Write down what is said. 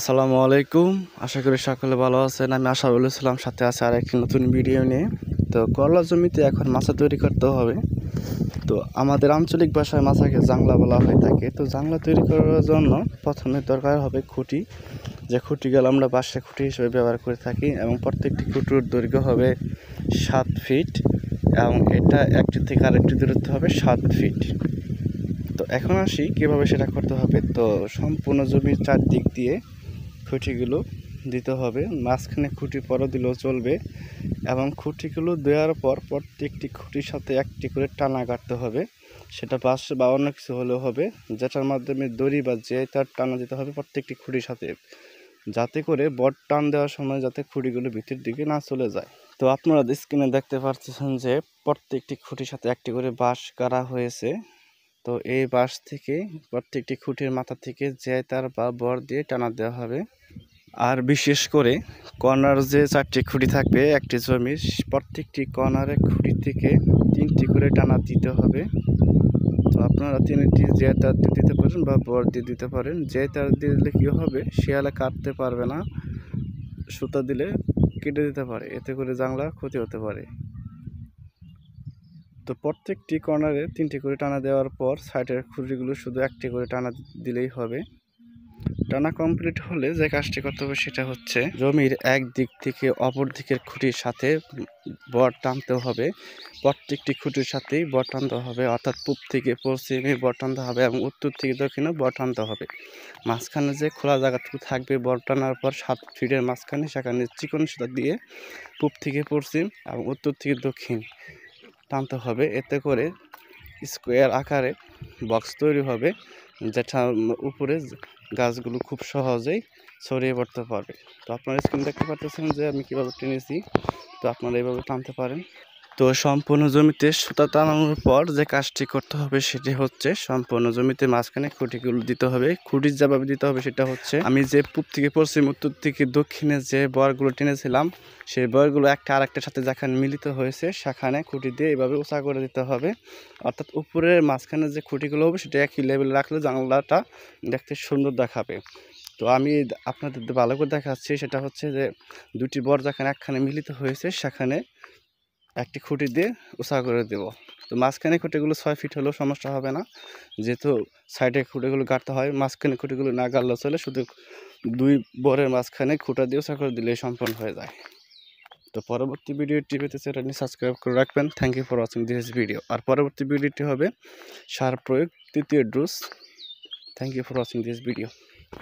আসসালামু আলাইকুম। আশা করি সকলে ভালো আছেন। আমি আশারুল ইসলাম, সাথে আছে আরেকটি নতুন ভিডিও নিয়ে। তো করলা জমিতে এখন মাছা তৈরি করতে হবে। তো আমাদের আঞ্চলিক ভাষায় মাছাকে জাংলা বলা হয়ে থাকে। তো জাংলা তৈরি করার জন্য প্রথমে দরকার হবে খুঁটি, যে খুঁটিগুলো আমরা বাঁশের খুঁটি হিসেবে ব্যবহার করে থাকি, এবং প্রত্যেকটি খুঁটির দৈর্ঘ্য হবে 7 ফিট, এবং এটা একটি থেকে আরেকটি দূরত্ব হবে 7 ফিট। তো এখন আসি কীভাবে সেটা করতে হবে। তো সম্পূর্ণ জমির চারদিক দিয়ে খুঁটিগুলো দিতে হবে, মাঝখানে খুঁটি পরও দিলেও চলবে, এবং খুঁটিগুলো দেওয়ার পর প্রত্যেকটি খুঁটির সাথে একটি করে টানা কাটতে হবে। সেটা বাঁশ বা অন্য কিছু হলেও হবে, যেটার মাধ্যমে দড়ি বা যে তার টানা দিতে হবে প্রত্যেকটি খুঁটির সাথে, যাতে করে বট টান দেওয়ার সময় যাতে খুঁটিগুলো ভিতর দিকে না চলে যায়। তো আপনারা স্ক্রিনে দেখতে পাচ্ছেন যে প্রত্যেকটি খুঁটির সাথে একটি করে বাঁশ গাড়া হয়েছে। তো এই বাঁশ থেকে প্রত্যেকটি খুঁটির মাথা থেকে যে তার বা বর দিয়ে টানা দেওয়া হবে। আর বিশেষ করে কর্নার যে 4টি খুঁটি থাকবে একটি জমির, প্রত্যেকটি কর্নারের খুঁটি থেকে 3টি করে টানা দিতে হবে। তো আপনারা 3টি যে তার দিয়ে দিতে পারেন বা বর দিয়ে দিতে পারেন। যে তার দিয়ে দিলে কী হবে, শিয়ালে কাটতে পারবে না, সুতা দিলে কেটে দিতে পারে, এতে করে জাংলা ক্ষতি হতে পারে। তো প্রত্যেকটি কর্নারে 3টি করে টানা দেওয়ার পর সাইডের খুঁটিগুলো শুধু একটি করে টানা দিলেই হবে। টানা কমপ্লিট হলে যে কাজটি করতে হবে সেটা হচ্ছে জমির এক দিক থেকে অপর দিকের খুঁটির সাথে বর টানতে হবে। প্রত্যেকটি খুঁটির সাথেই বর টানতে হবে, অর্থাৎ পূব থেকে পশ্চিমে বর টানতে হবে এবং উত্তর থেকে দক্ষিণে বর টানতে হবে। মাঝখানে যে খোলা জায়গাটুকু থাকবে বর টানার পর 7 ফিটের মাঝখানে, সেখানে চিকন সুতা দিয়ে পূব থেকে পশ্চিম এবং উত্তর থেকে দক্ষিণ টানতে হবে। এতে করে স্কোয়ার আকারে বক্স তৈরি হবে, যেটা উপরে গাছগুলো খুব সহজেই ছড়িয়ে পড়তে পারবে। তো আপনারা স্ক্রিন দেখতে পাচ্ছেন যে আমি কীভাবে টেনেছি। তো আপনারা এইভাবে টানতে পারেন। তো সম্পূর্ণ জমিতে সুতা টানানোর পর যে কাজটি করতে হবে সেটি হচ্ছে সম্পূর্ণ জমিতে মাঝখানে খুঁটিগুলো দিতে হবে। খুঁটি যেভাবে দিতে হবে সেটা হচ্ছে, আমি যে পূব থেকে পশ্চিম উত্তর থেকে দক্ষিণে যে বরগুলো টেনেছিলাম সেই বরগুলো একটা আরেকটার সাথে যেখানে মিলিত হয়েছে সেখানে খুঁটি দিয়ে এভাবে উঁচা করে দিতে হবে। অর্থাৎ উপরের মাঝখানে যে খুঁটিগুলো হবে সেটা একই লেভেলে রাখলে জানলাটা দেখতে সুন্দর দেখাবে। তো আমি আপনাদের ভালো করে দেখাচ্ছি, সেটা হচ্ছে যে দুটি বর যেখানে একখানে মিলিত হয়েছে সেখানে একটি খুঁটি দিয়ে উঁচা করে দেব। তো মাঝখানে খুঁটিগুলো 6 ফিট হলেও সমস্যা হবে না, যেহেতু সাইডে খুঁটিগুলো গাড়তে হয়। মাঝখানে খুঁটিগুলো না গাড়লেও চলে, শুধু 2 বরের মাঝখানে খুঁটা দিয়ে উঁচা করে দিলেই সম্পন্ন হয়ে যায়। তো পরবর্তী ভিডিওটি পেতে চ্যানেলটি সাবস্ক্রাইব করে রাখবেন। Thank you for watching this video. আর পরবর্তী ভিডিওটি হবে সার প্রয়োগ 3য় dose. Thank you for watching this video.